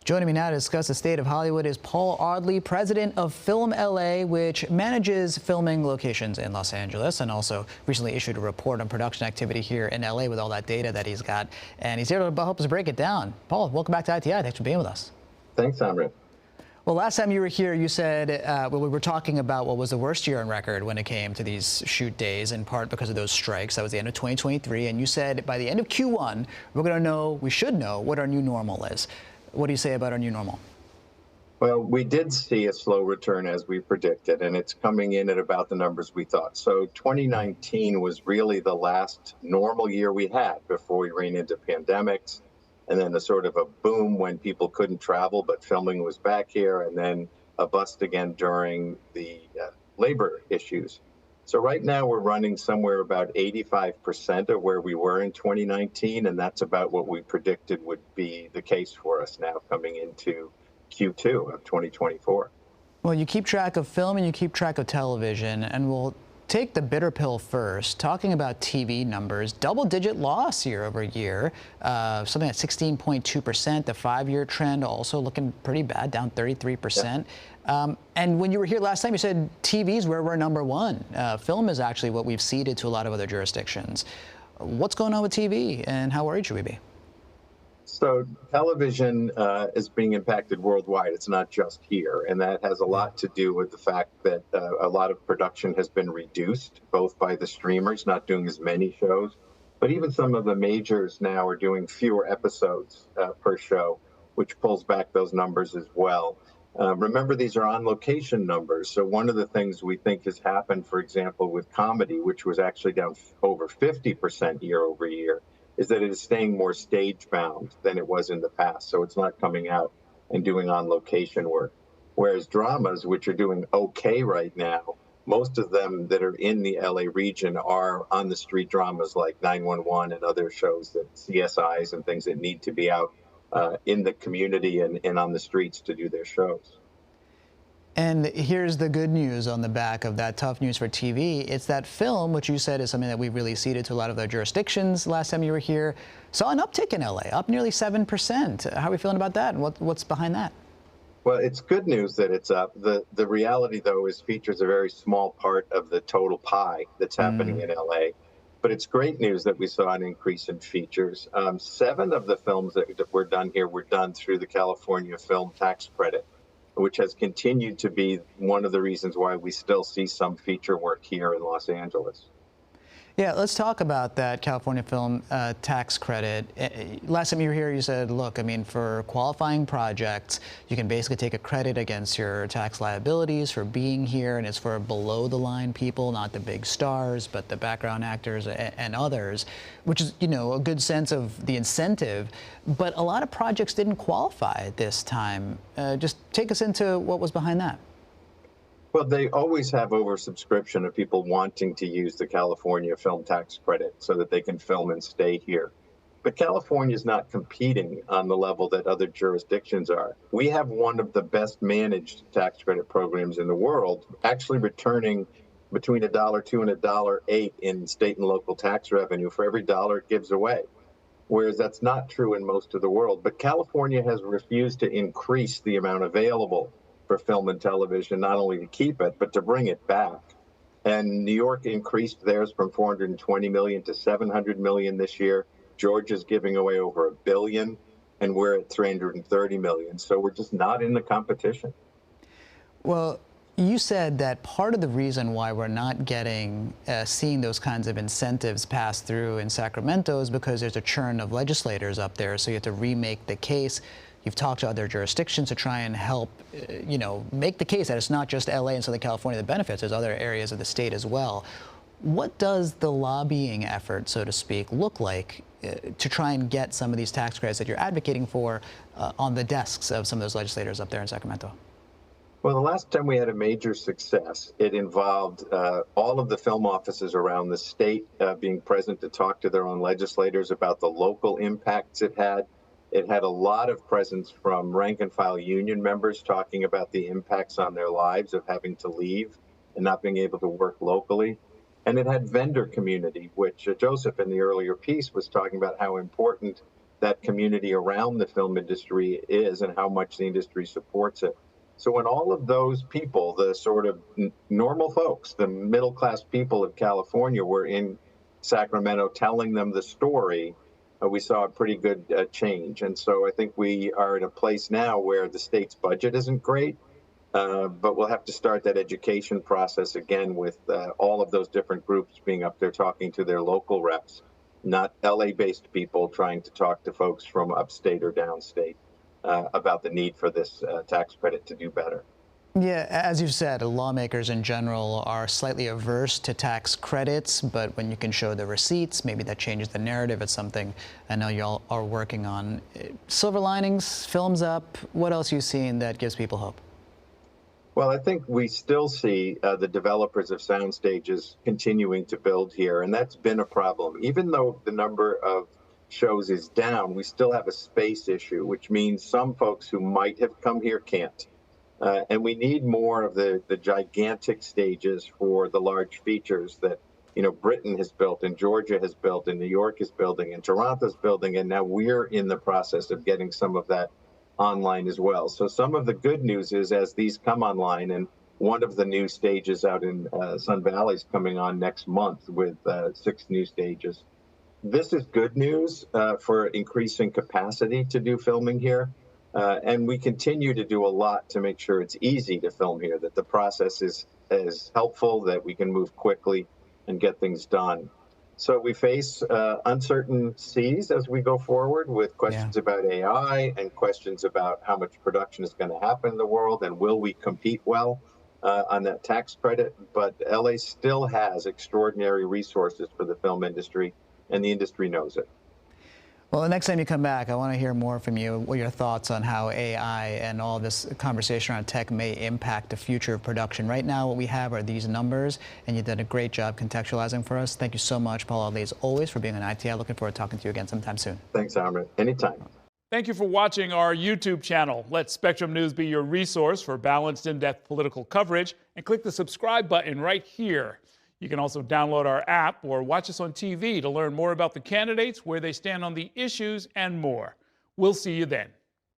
Joining me now to discuss the state of Hollywood is Paul Audley, president of FilmLA, which manages filming locations in Los Angeles and also recently issued a report on production activity here in LA with all that data that he's got. And he's here to help us break it down. Paul, welcome back to ITI. Thanks for being with us. Thanks, Amrit. Well, last time you were here, you said we were talking about what was the worst year on record when it came to these shoot days, in part because of those strikes. That was the end of 2023. And you said by the end of Q1, we should know what our new normal is. What do you say about our new normal? Well, we did see a slow return as we predicted, and it's coming in at about the numbers we thought. So 2019 was really the last normal year we had before we ran into pandemics, and then a sort of a boom when people couldn't travel, but filming was back here, and then a bust again during the labor issues. So right now we're running somewhere about 85% of where we were in 2019, and that's about what we predicted would be the case for us now coming into Q2 of 2024. Well, you keep track of film and you keep track of television, and we'll take the bitter pill first. Talking about TV numbers, double-digit loss year over year, something at 16.2%. The 5-year trend also looking pretty bad, down 33%. Yeah. And when you were here last time, you said TV's where we're number one. Film is actually what we've ceded to a lot of other jurisdictions. What's going on with TV, and how worried should we be? So television is being impacted worldwide. It's not just here. And that has a lot to do with the fact that a lot of production has been reduced, both by the streamers not doing as many shows, but even some of the majors now are doing fewer episodes per show, which pulls back those numbers as well. Remember, these are on location numbers. So one of the things we think has happened, for example, with comedy, which was actually down over 50% year over year, is that it is staying more stage-bound than it was in the past. So it's not coming out and doing on-location work. Whereas dramas, which are doing okay right now, most of them that are in the LA region are on-the-street dramas like 911 and other shows, that CSIs and things that need to be out in the community and on the streets to do their shows. And here's the good news on the back of that tough news for TV. It's that film, which you said is something that we've really ceded to a lot of the jurisdictions last time you were here, saw an uptick in LA, up nearly 7%. How are we feeling about that, and what's behind that? Well, it's good news that it's up. The reality, though, is features a very small part of the total pie that's happening in LA. But it's great news that we saw an increase in features. 7 of the films that were done here were done through the California Film Tax Credit, which has continued to be one of the reasons why we still see some feature work here in Los Angeles. Yeah, let's talk about that California Film Tax Credit. Last time you were here, you said, look, I mean, for qualifying projects, you can basically take a credit against your tax liabilities for being here, and it's for below-the-line people, not the big stars, but the background actors and others, which is, you know, a good sense of the incentive. But a lot of projects didn't qualify this time. Just take us into what was behind that. Well, they always have oversubscription of people wanting to use the California Film Tax Credit so that they can film and stay here. But California is not competing on the level that other jurisdictions are. We have one of the best managed tax credit programs in the world, actually returning between $1.02 and $1.08 in state and local tax revenue for every dollar it gives away. Whereas that's not true in most of the world. But California has refused to increase the amount available for film and television, not only to keep it, but to bring it back. And New York increased theirs from $420 million to $700 million this year. Georgia's giving away over $1 billion, and we're at $330 million. So we're just not in the competition. Well, you said that part of the reason why we're not seeing those kinds of incentives pass through in Sacramento is because there's a churn of legislators up there, so you have to remake the case. You've talked to other jurisdictions to try and help, you know, make the case that it's not just LA and Southern California that benefits. There's other areas of the state as well. What does the lobbying effort, so to speak, look like to try and get some of these tax credits that you're advocating for on the desks of some of those legislators up there in Sacramento? Well, the last time we had a major success, it involved all of the film offices around the state being present to talk to their own legislators about the local impacts it had. It had a lot of presence from rank-and-file union members talking about the impacts on their lives of having to leave and not being able to work locally. And it had vendor community, which Joseph in the earlier piece was talking about how important that community around the film industry is and how much the industry supports it. So when all of those people, the sort of normal folks, the middle class people of California, were in Sacramento telling them the story, we saw a pretty good change. And so I think we are in a place now where the state's budget isn't great, but we'll have to start that education process again with all of those different groups being up there talking to their local reps, not LA-based people trying to talk to folks from upstate or downstate about the need for this tax credit to do better. Yeah, as you've said, lawmakers in general are slightly averse to tax credits, but when you can show the receipts, maybe that changes the narrative. It's something I know you all are working on. Silver linings, films up, what else are you seeing that gives people hope? Well, I think we still see the developers of Soundstages continuing to build here, and that's been a problem. Even though the number of shows is down, we still have a space issue, which means some folks who might have come here can't. And we need more of the gigantic stages for the large features that, Britain has built and Georgia has built and New York is building and Toronto's building. And now we're in the process of getting some of that online as well. So some of the good news is as these come online, and one of the new stages out in Sun Valley is coming on next month with 6 new stages. This is good news for increasing capacity to do filming here. And we continue to do a lot to make sure it's easy to film here, that the process is helpful, that we can move quickly and get things done. So we face uncertain seas as we go forward with questions about AI and questions about how much production is going to happen in the world and will we compete well on that tax credit. But LA still has extraordinary resources for the film industry, and the industry knows it. Well, the next time you come back, I want to hear more from you, what your thoughts on how AI and all this conversation around tech may impact the future of production. Right now, what we have are these numbers, and you did a great job contextualizing for us. Thank you so much, Paul Audley, as always, for being on ITI. Looking forward to talking to you again sometime soon. Thanks, Amrit. Anytime. Thank you for watching our YouTube channel. Let Spectrum News be your resource for balanced, in-depth political coverage, and click the subscribe button right here. You can also download our app or watch us on TV to learn more about the candidates, where they stand on the issues, and more. We'll see you then.